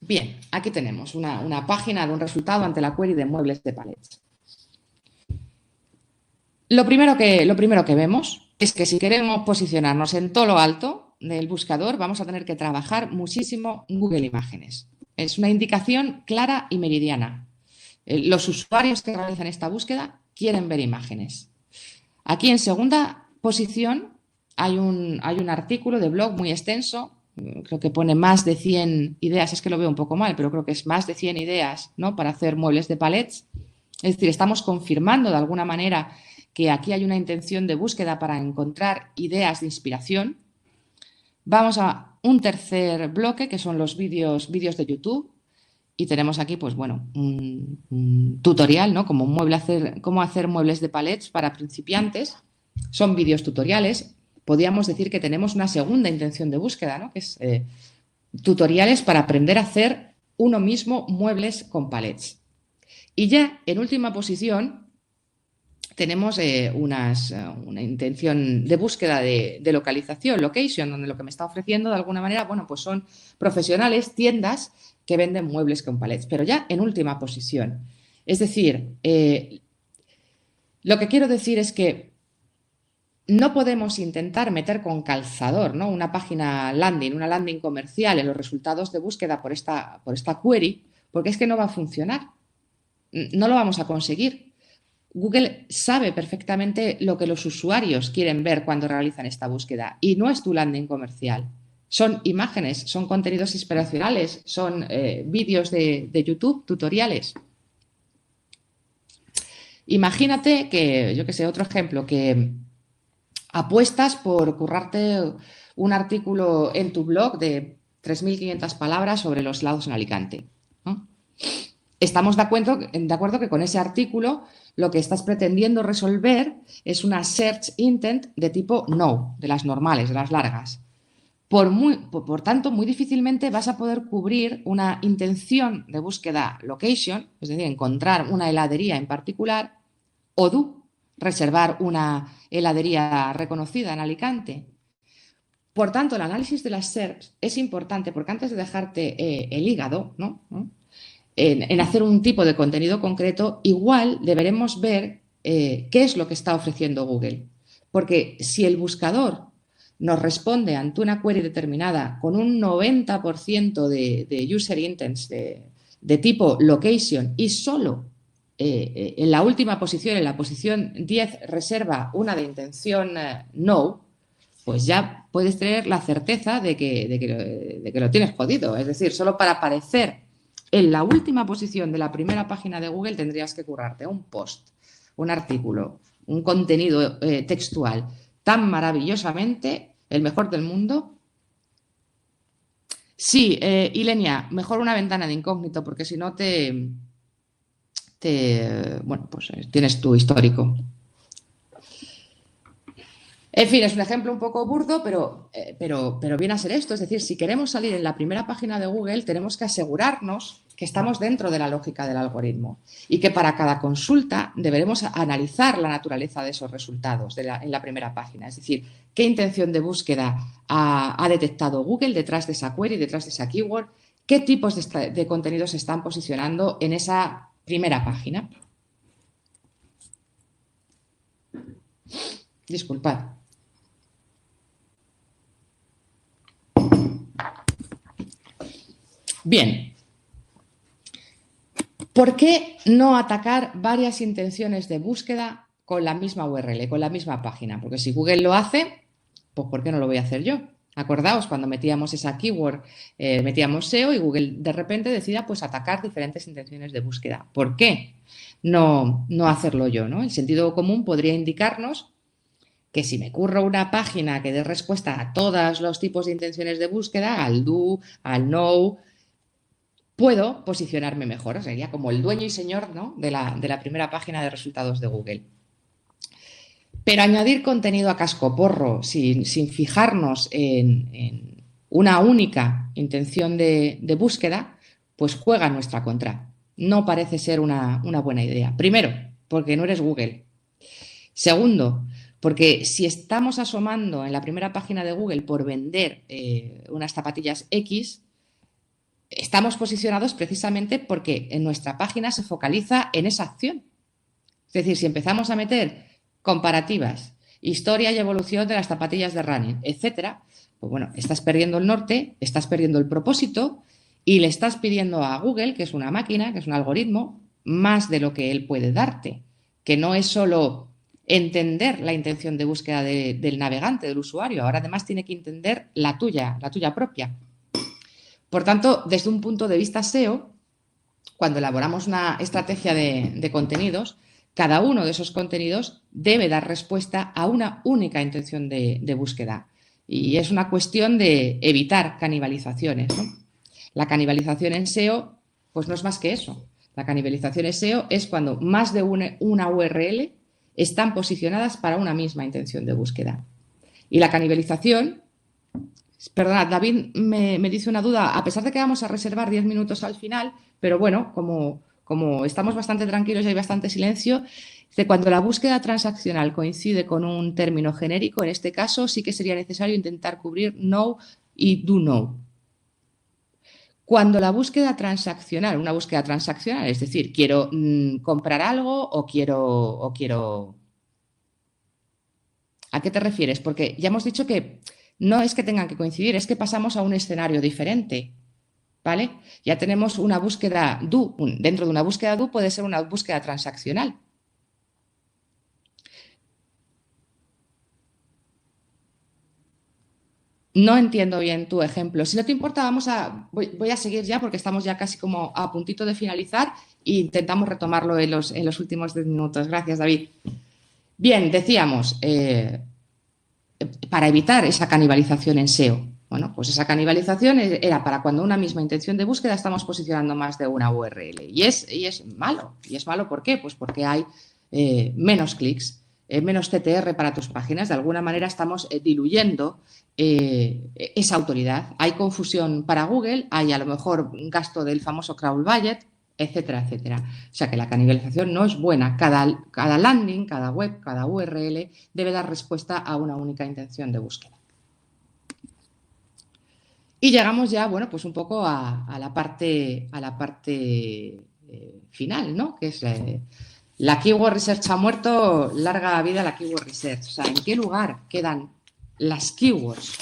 Bien, aquí tenemos una página de un resultado ante la query de muebles de palets. Lo primero que vemos es que si queremos posicionarnos en todo lo alto del buscador, vamos a tener que trabajar muchísimo Google Imágenes. Es una indicación clara y meridiana. Los usuarios que realizan esta búsqueda quieren ver imágenes. Aquí en segunda posición hay un artículo de blog muy extenso, creo que pone más de 100 ideas, es que lo veo un poco mal, pero creo que es más de 100 ideas, ¿no?, para hacer muebles de palets. Es decir, estamos confirmando de alguna manera que aquí hay una intención de búsqueda para encontrar ideas de inspiración. Vamos a un tercer bloque, que son los vídeos de YouTube. Y tenemos aquí, pues bueno, un tutorial, ¿no? Cómo hacer muebles de palets para principiantes. Son vídeos tutoriales. Podríamos decir que tenemos una segunda intención de búsqueda, ¿no?, que es tutoriales para aprender a hacer uno mismo muebles con palets. Y ya en última posición tenemos una intención de búsqueda de localización, location, donde lo que me está ofreciendo de alguna manera, bueno, pues son profesionales, tiendas que venden muebles con palets, pero ya en última posición. Es decir, lo que quiero decir es que no podemos intentar meter con calzador, ¿no?, una página landing, una landing comercial en los resultados de búsqueda por esta query, porque es que no va a funcionar. No lo vamos a conseguir. Google sabe perfectamente lo que los usuarios quieren ver cuando realizan esta búsqueda y no es tu landing comercial. Son imágenes, son contenidos inspiracionales, son vídeos de YouTube, tutoriales. Imagínate que, yo que sé, otro ejemplo, que apuestas por currarte un artículo en tu blog de 3.500 palabras sobre los helados en Alicante, ¿no? Estamos de acuerdo que con ese artículo lo que estás pretendiendo resolver es una search intent de tipo no, de las normales, de las largas. Por tanto, muy difícilmente vas a poder cubrir una intención de búsqueda location, es decir, encontrar una heladería en particular, o reservar una heladería reconocida en Alicante. Por tanto, el análisis de las SERPs es importante porque antes de dejarte el hígado, ¿no?, en hacer un tipo de contenido concreto, igual deberemos ver qué es lo que está ofreciendo Google. Porque si el buscador nos responde ante una query determinada con un 90% de user intents de tipo location y solo en la última posición, en la posición 10, reserva una de intención no, pues ya puedes tener la certeza de que lo tienes jodido. Es decir, solo para aparecer en la última posición de la primera página de Google tendrías que currarte un post, un artículo, un contenido textual tan maravillosamente el mejor del mundo. Sí, Ilenia, mejor una ventana de incógnito porque si no bueno, pues tienes tu histórico. En fin, es un ejemplo un poco burdo, pero viene a ser esto. Es decir, si queremos salir en la primera página de Google, tenemos que asegurarnos que estamos dentro de la lógica del algoritmo y que para cada consulta deberemos analizar la naturaleza de esos resultados en la primera página. Es decir, qué intención de búsqueda ha detectado Google detrás de esa query, detrás de esa keyword, qué tipos de contenidos se están posicionando en esa primera página. Disculpad. Bien, ¿por qué no atacar varias intenciones de búsqueda con la misma URL, con la misma página? Porque si Google lo hace, pues ¿por qué no lo voy a hacer yo? Acordaos, cuando metíamos esa keyword, metíamos SEO y Google de repente decida pues atacar diferentes intenciones de búsqueda. ¿Por qué no hacerlo yo, ¿no? El sentido común podría indicarnos que si me curro una página que dé respuesta a todos los tipos de intenciones de búsqueda, al do, al no, puedo posicionarme mejor. O sea, sería como el dueño y señor, ¿no?, de la primera página de resultados de Google. Pero añadir contenido a cascoporro sin fijarnos en una única intención de búsqueda, pues juega en nuestra contra. No parece ser una buena idea. Primero, porque no eres Google. Segundo, porque si estamos asomando en la primera página de Google por vender unas zapatillas X, estamos posicionados precisamente porque en nuestra página se focaliza en esa acción. Es decir, si empezamos a meter comparativas, historia y evolución de las zapatillas de running, etcétera, pues bueno, estás perdiendo el norte, estás perdiendo el propósito y le estás pidiendo a Google, que es una máquina, que es un algoritmo, más de lo que él puede darte, que no es solo entender la intención de búsqueda del navegante, del usuario, ahora además tiene que entender la tuya propia. Por tanto, desde un punto de vista SEO, cuando elaboramos una estrategia de contenidos, cada uno de esos contenidos debe dar respuesta a una única intención de búsqueda. Y es una cuestión de evitar canibalizaciones, ¿no? La canibalización en SEO, pues no es más que eso. La canibalización en SEO es cuando más de una URL están posicionadas para una misma intención de búsqueda. Y la canibalización Perdona, David me dice una duda, a pesar de que vamos a reservar 10 minutos al final, pero bueno, como estamos bastante tranquilos y hay bastante silencio, de cuando la búsqueda transaccional coincide con un término genérico, en este caso sí que sería necesario intentar cubrir know y do know. Cuando la búsqueda transaccional, una búsqueda transaccional, es decir, quiero comprar algo o quiero... ¿A qué te refieres? Porque ya hemos dicho que no es que tengan que coincidir, es que pasamos a un escenario diferente, ¿vale? Ya tenemos una búsqueda do. Dentro de una búsqueda do puede ser una búsqueda transaccional. No entiendo bien tu ejemplo. Si no te importa, voy a seguir ya porque estamos ya casi como a puntito de finalizar e intentamos retomarlo en los últimos 10 minutos. Gracias, David. Bien, decíamos, para evitar esa canibalización en SEO. Bueno, pues esa canibalización era para cuando una misma intención de búsqueda estamos posicionando más de una URL. Y es malo. ¿Y es malo por qué? Pues porque hay menos clics, menos CTR para tus páginas. De alguna manera estamos diluyendo esa autoridad. Hay confusión para Google, hay a lo mejor un gasto del famoso crawl budget, etcétera, etcétera. O sea que la canibalización no es buena. Cada landing, cada web, cada URL debe dar respuesta a una única intención de búsqueda. Y llegamos ya, bueno, pues un poco a la parte final, ¿no? Que es la Keyword Research ha muerto, larga vida la Keyword Research. O sea, ¿en qué lugar quedan las keywords?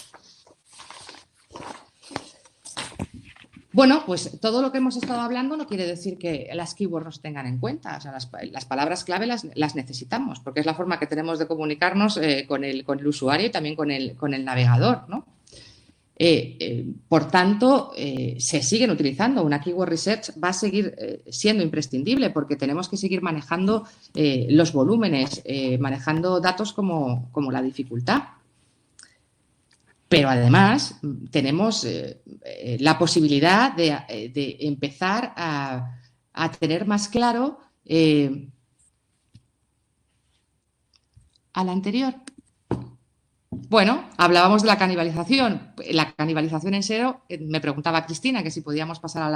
Bueno, pues todo lo que hemos estado hablando no quiere decir que las keywords nos tengan en cuenta. O sea, las palabras clave las necesitamos, porque es la forma que tenemos de comunicarnos con el usuario y también con el navegador, ¿no? Por tanto, se siguen utilizando. Una keyword research va a seguir siendo imprescindible porque tenemos que seguir manejando los volúmenes, manejando datos como la dificultad. Pero además tenemos la posibilidad de empezar a tener más claro al anterior. Bueno, hablábamos de la canibalización. La canibalización en SEO, me preguntaba Cristina que si podíamos pasar a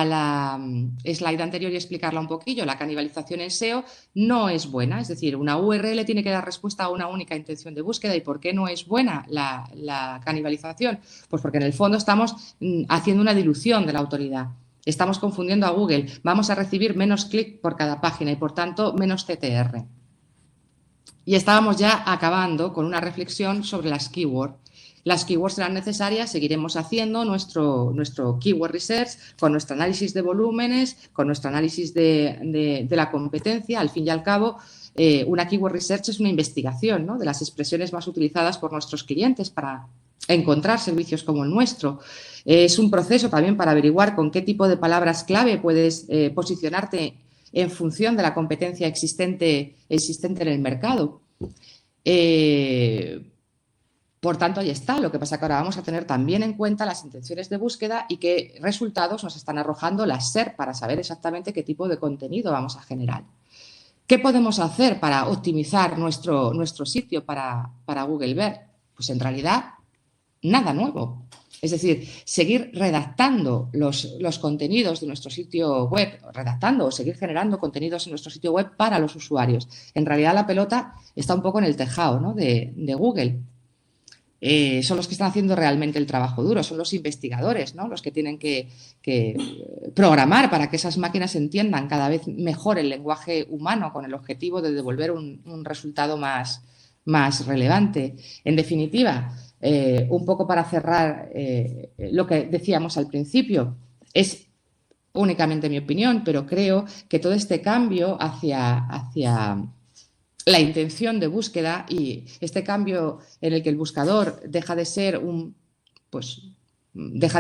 la slide anterior y explicarla un poquillo. La canibalización en SEO no es buena, es decir, una URL tiene que dar respuesta a una única intención de búsqueda. ¿Y por qué no es buena la canibalización? Pues porque en el fondo estamos haciendo una dilución de la autoridad. Estamos confundiendo a Google. Vamos a recibir menos clic por cada página y, por tanto, menos CTR. Y estábamos ya acabando con una reflexión sobre las keywords. Las keywords serán necesarias, seguiremos haciendo nuestro keyword research con nuestro análisis de volúmenes, con nuestro análisis de la competencia. Al fin y al cabo, una keyword research es una investigación, ¿no?, de las expresiones más utilizadas por nuestros clientes para encontrar servicios como el nuestro. Es un proceso también para averiguar con qué tipo de palabras clave puedes posicionarte en función de la competencia existente en el mercado. Por tanto, ahí está. Lo que pasa es que ahora vamos a tener también en cuenta las intenciones de búsqueda y qué resultados nos están arrojando las SERP para saber exactamente qué tipo de contenido vamos a generar. ¿Qué podemos hacer para optimizar nuestro sitio para Google Ver? Pues en realidad, nada nuevo. Es decir, seguir redactando los contenidos de nuestro sitio web, redactando o seguir generando contenidos en nuestro sitio web para los usuarios. En realidad la pelota está un poco en el tejado, ¿no?, de Google. Son los que están haciendo realmente el trabajo duro, son los investigadores, ¿no?, los que tienen que programar para que esas máquinas entiendan cada vez mejor el lenguaje humano con el objetivo de devolver un resultado más relevante. En definitiva, un poco para cerrar lo que decíamos al principio, es únicamente mi opinión, pero creo que todo este cambio hacia la intención de búsqueda y este cambio en el que el buscador deja de ser deja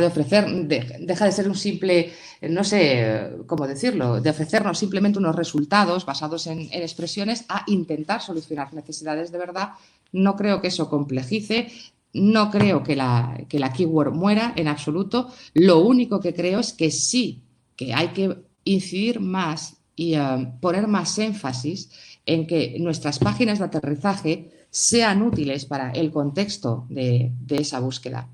de ser un simple, no sé cómo decirlo, de ofrecernos simplemente unos resultados basados en expresiones a intentar solucionar necesidades de verdad. No creo que eso complejice, no creo que la keyword muera en absoluto. Lo único que creo es que sí, que hay que incidir más y poner más énfasis en que nuestras páginas de aterrizaje sean útiles para el contexto de esa búsqueda.